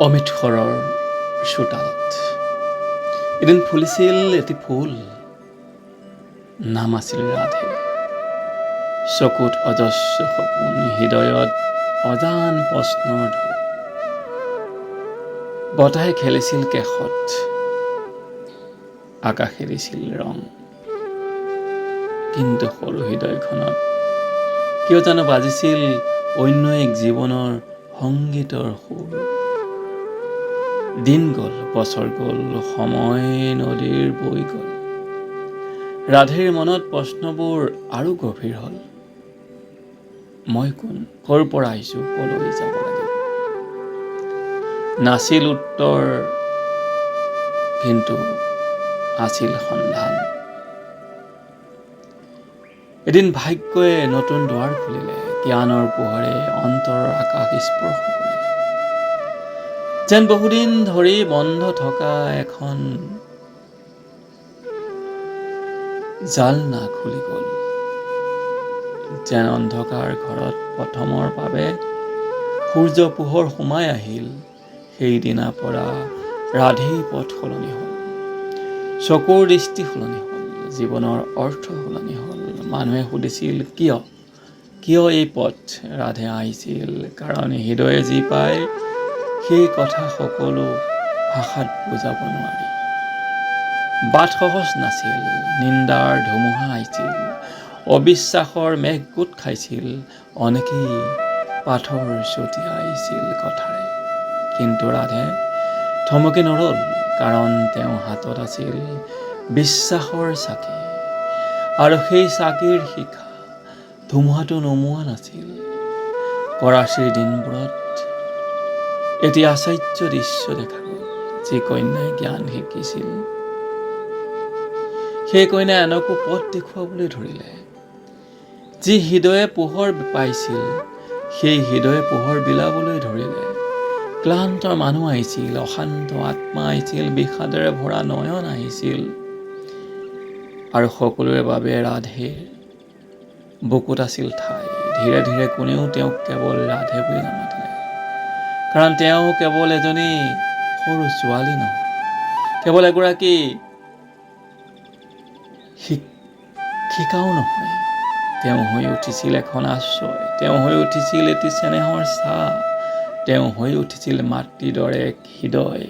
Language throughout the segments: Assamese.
অমিত ঘৰৰ চোতালত এদিন ফুলিছিল এটি ফুল, নাম আছিল ৰাধে। চকুত অজস্ৰ সপোন, হৃদয়ত অজান প্ৰশ্নৰ ঢৌ। বতাহে খেলিছিল কেশত, আকাশে দিছিল ৰং। কিন্তু সৰু হৃদয়খনত কিয় জানো বাজিছিল অন্য এক জীৱনৰ সংগীতৰ সুৰ। দিন গ'ল, বছৰ গ'ল, সময় নদীৰ বৈ গ'ল। ৰাধেৰ মনত প্ৰশ্নবোৰ আৰু গভীৰ হ'ল। মই কোন, ক'ৰ পৰা আহিছোঁ, ক'লৈ যাব লাগিব? নাছিল উত্তৰ, কিন্তু আছিল সন্ধান। এদিন ভাগ্যই নতুন দুৱাৰ খুলিলে, জ্ঞানৰ পোহৰে অন্তৰৰ আকাশ স্পৰ্শ কৰিলে। যেন বহুদিন ধৰি বন্ধ থকা এখন জালনা খুলি গ'ল। যেন অন্ধকাৰ ঘৰত প্ৰথমৰ বাবে সূৰ্য পোহৰ সোমাই আহিল। সেইদিনাৰ পৰা ৰাধেৰ পথ সলনি হ'ল, চকুৰ দৃষ্টি সলনি হ'ল, জীৱনৰ অৰ্থ সলনি হ'ল। মানুহে সুধিছিল কিয় এই পথ? ৰাধে আহিছিল কাৰণ হৃদয়ে যি পায় সেই কথা সকলো ভাষাত বুজাব নোৱাৰি। বাট সহজ নাছিল, নিন্দাৰ ধুমুহা আহিছিল, অবিশ্বাসৰ মেঘ গোট খাইছিল, অনেকেই পাথৰ ছটিয়াইছিল কথাৰে। কিন্তু ৰাধে থমকি নৰ'ল, কাৰণ তেওঁৰ হাতত আছিল বিশ্বাসৰ চাকি। আৰু সেই চাকিৰ শিখা ধুমুহাটো নুমুৱা নাছিল। কৰাচীৰ দিনবোৰত এটি আশ্চৰ্য দৃশ্য দেখা গ'ল। যি কন্যাই জ্ঞান শিকিছিল, সেই কন্যাই আনকো পথ দেখুৱাবলৈ ধৰিলে। যি হৃদয়ে পোহৰ পাইছিল, সেই হৃদয়ে পোহৰ বিলাবলৈ ধৰিলে। ক্লান্ত মানুহ আহিছিল, অশান্ত আত্মা আহিছিল, বিষাদেৰে ভৰা নয়ন আহিছিল। আৰু সকলোৰে বাবে ৰাধেৰ বুকুত আছিল ঠাই। ধীৰে ধীৰে কোনেও তেওঁক কেৱল ৰাধে বুলি নামাতিলে, কাৰণ তেওঁ কেৱল এজনী সৰু ছোৱালী নহয়, কেৱল এগৰাকী শিক্ষিকাও নহয়। তেওঁ হৈ উঠিছিল এখন আশ্ৰয়, তেওঁ হৈ উঠিছিল এটি চেনেহৰ ছাঁ, তেওঁ হৈ উঠিছিল মাতৃৰ দৰে এক হৃদয়।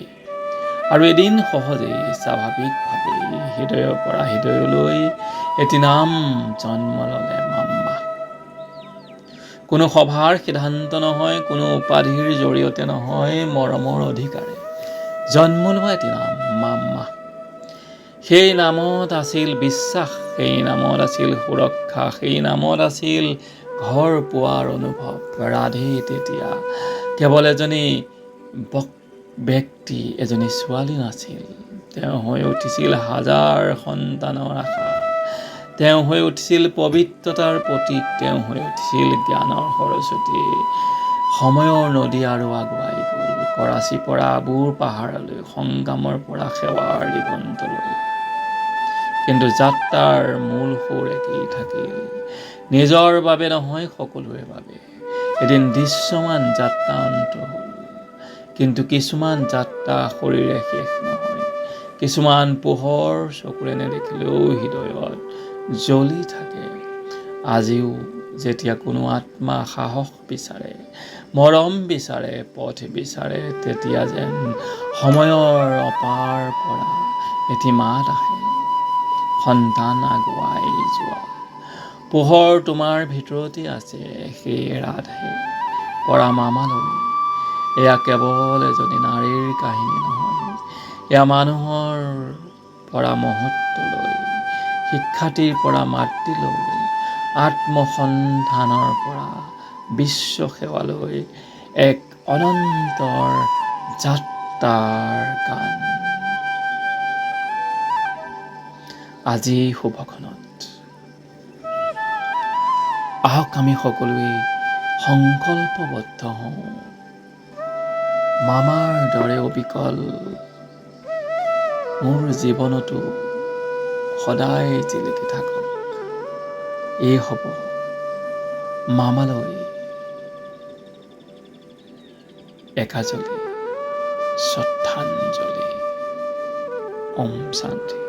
আৰু এদিন সহজেই স্বাভাৱিকভাৱেই হৃদয়ৰ পৰা হৃদয়লৈ এটি নাম জন্ম ল'লে, মাম্মা। কোনো সভাৰ সিদ্ধান্ত নহয়, কোনো উপাধিৰ জৰিয়তে নহয়, মৰমৰ অধিকাৰে জন্ম লোৱা এটি নাম, মাম্মা। সেই নামত আছিল বিশ্বাস, সেই নামত আছিল সুৰক্ষা, সেই নামত আছিল ঘৰ পোৱাৰ অনুভৱ। ৰাধে তেতিয়া কেৱল এজনী ব্যক্তি, এজনী ছোৱালী নাছিল। তেওঁ হৈ উঠিছিল হাজাৰ সন্তানৰ আশা, তেওঁ হৈ উঠিছিল পবিত্ৰতাৰ প্ৰতীক, তেওঁ হৈ উঠিছিল জ্ঞানৰ সৰস্বতী। সময়ৰ নদী আৰু আগুৱাই গ'ল, কৰাচীৰ পৰা আবুৰ পাহাৰলৈ, সংগ্ৰামৰ পৰা সেৱাৰ দিগন্তলৈ। কিন্তু যাত্ৰাৰ মূল সুৰ একেই থাকিল, নিজৰ বাবে নহয়, সকলোৰে বাবে। এদিন দৃশ্যমান যাত্ৰা অন্ত হ'ল, কিন্তু কিছুমান যাত্ৰা শৰীৰে শেষ নহয়। কিছুমান পোহৰ চকুৰে নেদেখিলেও হৃদয়ত জ্বলি থাকে। আজিও যেতিয়া কোনো আত্মা সাহস বিচাৰে, মৰম বিচাৰে, পথ বিচাৰে, তেতিয়া যেন সময়ৰ অপাৰ পৰা এটি মাত আহে, সন্তান আগুৱাই যোৱা, পোহৰ তোমাৰ ভিতৰতে আছে। সেই ৰাধে পৰা মামালৈ এয়া কেৱল এজনী নাৰীৰ কাহিনী নহয়, এয়া মানুহৰ পৰা মহত্বলৈ, শিক্ষাৰ্থীৰ পৰা মাতৃলৈ, আত্মসন্ধানৰ পৰা বিশ্ব সেৱালৈ এক অনন্তৰ যাত্ৰাৰ গান। আজি শুভক্ষণত আহক আমি সকলোৱে সংকল্পবদ্ধ হওঁ, মামাৰ দৰে অবিকল মোৰ জীৱনতো সদায় জিলিকি থাকক। এই হ'ব মামালৈ একাঁজলি শ্ৰদ্ধাঞ্জলি। ওম শান্তি।